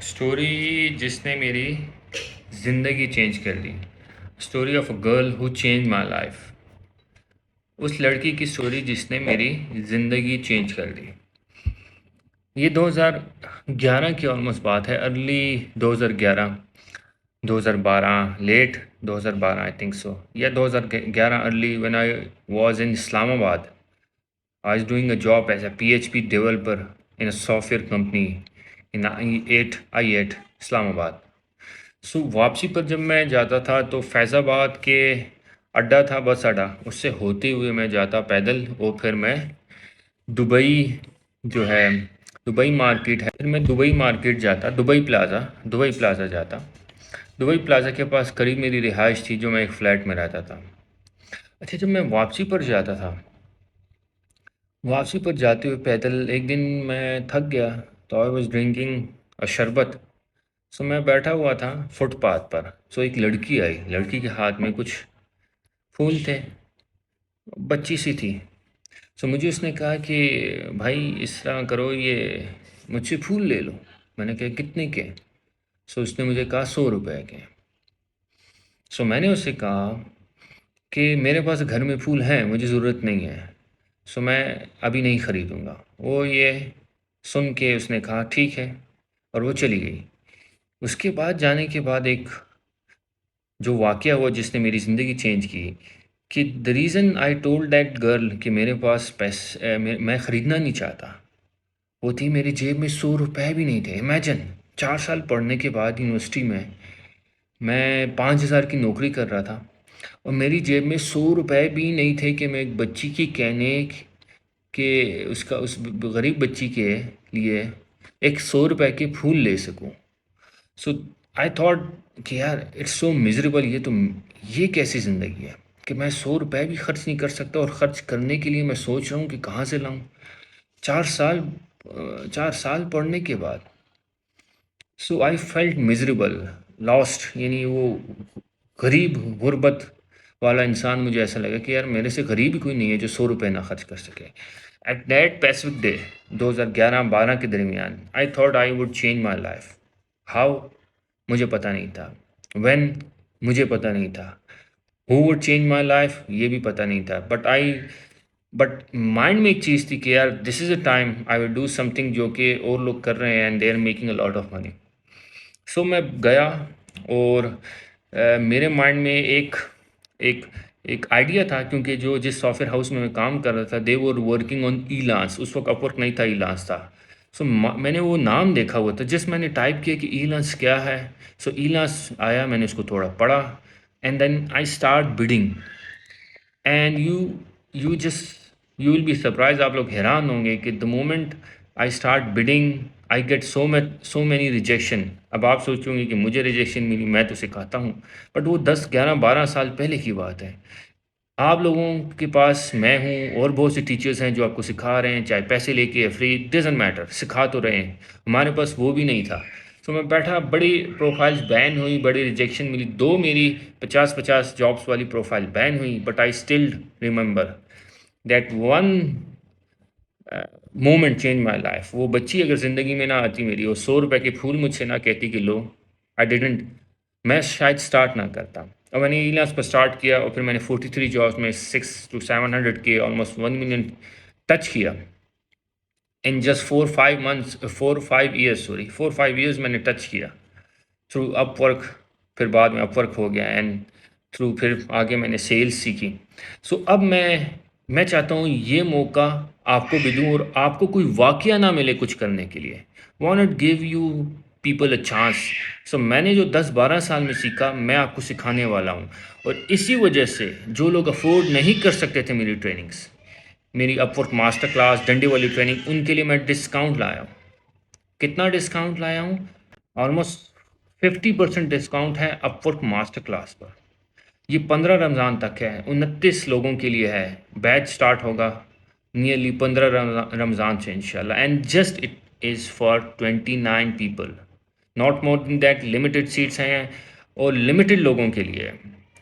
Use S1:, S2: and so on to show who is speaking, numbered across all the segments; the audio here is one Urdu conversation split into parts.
S1: اسٹوری جس نے میری زندگی چینج کر دی. Story of a girl who change my life. اس لڑکی کی اسٹوری جس نے میری زندگی چینج کر دی. یہ 2011 کی آلموسٹ بات ہے. Early 2011 2012 late 2012 I think so, یا 2011 early when I was in Islamabad. I was doing a job as a PHP developer in a software company in I8 اسلام آباد. سو واپسی پر جب میں جاتا تھا تو فیض آباد کے اڈا تھا, بس اڈا, اس سے ہوتے ہوئے میں جاتا پیدل, اور پھر میں دبئی جو ہے دبئی مارکیٹ ہے, پھر میں دبئی مارکیٹ جاتا, دبئی پلازا جاتا. دبئی پلازا کے پاس قریب میری رہائش تھی, جو میں ایک فلیٹ میں رہتا تھا. اچھا, جب میں واپسی پر جاتا تھا, واپسی پر جاتے ہوئے پیدل, ایک دن میں تھک گیا تو آئی واز ڈرنکنگ شربت. سو میں بیٹھا ہوا تھا فٹ پاتھ پر. سو ایک لڑکی آئی, لڑکی کے ہاتھ میں کچھ پھول تھے, بچی سی تھی. سو مجھے اس نے کہا کہ بھائی اس طرح کرو, یہ مجھ سے پھول لے لو. میں نے کہا کتنے کے؟ سو اس نے مجھے کہا 100 روپے کے. سو میں نے اس سے کہا کہ میرے پاس گھر میں پھول ہیں, مجھے ضرورت نہیں ہے, سو میں ابھی نہیں خریدوں گا. وہ یہ سن کے اس نے کہا ٹھیک ہے, اور وہ چلی گئی. اس کے بعد جانے کے بعد ایک جو واقعہ ہوا جس نے میری زندگی چینج کی, کہ the reason I told that girl کہ میرے پاس پیسے میں خریدنا نہیں چاہتا, وہ تھی میری جیب میں 100 روپے بھی نہیں تھے. امیجن, 4 سال پڑھنے کے بعد یونیورسٹی میں 5000 کی نوکری کر رہا تھا, اور میری جیب میں 100 روپے بھی نہیں تھے کہ میں ایک بچی کی کہنے کہ اس غریب بچی کے لیے ایک 100 روپے کے پھول لے سکوں. سو آئی تھاٹ کہ یار اٹس سو میزریبل, یہ کیسی زندگی ہے کہ میں 100 روپے بھی خرچ نہیں کر سکتا, اور خرچ کرنے کے لیے میں سوچ رہا ہوں کہ کہاں سے لاؤں 4 سال پڑھنے کے بعد. سو آئی فیلٹ میزریبل, لاسٹ, یعنی وہ غریب غربت والا انسان. مجھے ایسا لگا کہ یار میرے سے غریب ہی کوئی نہیں ہے جو 100 روپے نہ خرچ کر سکے. ایٹ دیٹ پیسفک ڈے 2011-12 کے درمیان I thought I would change my life. How مجھے پتہ نہیں تھا, وین مجھے پتہ نہیں تھا, who would change my life یہ بھی پتہ نہیں تھا. بٹ مائنڈ میں ایک چیز تھی کہ یار this is a time I will do something جو کہ اور لوگ کر رہے ہیں and they are making a lot of money. So میں گیا, اور میرے مائنڈ میں ایک آئیڈیا تھا, کیونکہ جس سافٹ ویئر ہاؤس میں کام کر رہا تھا دے ور ورکنگ آن ای لانس. اس وقت اپ ورک نہیں تھا, ای لانس تھا. سو میں نے وہ نام دیکھا ہوا تھا, جس میں نے ٹائپ کیا کہ ای لانس کیا ہے. سو ای لانس آیا, میں نے اس کو تھوڑا پڑھا, and then I start bidding. And you will be surprised, آپ لوگ حیران ہوں گے کہ the moment I start bidding I get so many rejection. اب آپ سوچیں گے کہ مجھے ریجیکشن ملی, میں تو سکھاتا ہوں, بٹ وہ 10 11 12 سال پہلے کی بات ہے. آپ لوگوں کے پاس میں ہوں, اور بہت سے ٹیچرز ہیں جو آپ کو سکھا رہے ہیں, چاہے پیسے لے کے یا فری, ڈزنٹ میٹر, سکھا تو رہے ہیں. ہمارے پاس وہ بھی نہیں تھا. تو میں بیٹھا, بڑی پروفائلز بین ہوئی, بڑی ریجیکشن ملی, 2 میری 50 جابس والی پروفائل بین ہوئی. But I still remember that one moment change my life. وہ بچی اگر زندگی میں نہ آتی میری, اور 100 روپے کے پھول مجھ سے نہ کہتی کہ لو, آئی ڈیڈنٹ, میں شاید اسٹارٹ نہ کرتا. اور میں نے ای لانس پر اسٹارٹ کیا, اور پھر میں نے 43 جابس میں 600 to 700 کے آلموسٹ 1 ملین ٹچ کیا ان جسٹ 4-5 ایئرس میں نے ٹچ کیا تھرو اپ ورک. پھر بعد میں اپ ورک ہو گیا, اینڈ تھرو پھر آگے میں نے سیلز سیکھی. سو اب میں چاہتا ہوں یہ موقع آپ کو بھی دوں, اور آپ کو کوئی واقعہ نہ ملے کچھ کرنے کے لیے. Want give you people a chance. So میں نے جو 10-12 سال میں سیکھا, میں آپ کو سکھانے والا ہوں. اور اسی وجہ سے جو لوگ افورڈ نہیں کر سکتے تھے میری ٹریننگز, میری اپ ورک ماسٹر کلاس, ڈنڈے والی ٹریننگ, ان کے لیے میں ڈسکاؤنٹ لایا ہوں. کتنا ڈسکاؤنٹ لایا ہوں؟ آلموسٹ 50% ڈسکاؤنٹ ہے اپ ورک ماسٹر کلاس پر. یہ 15 رمضان تک ہے, 29 لوگوں کے لیے ہے. بیچ سٹارٹ ہوگا نیئرلی 15 رمضان سے انشاءاللہ, and just it is for 29 people, not more then that. Limited seats ہیں اور لمیٹڈ لوگوں کے لیے.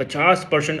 S1: 50%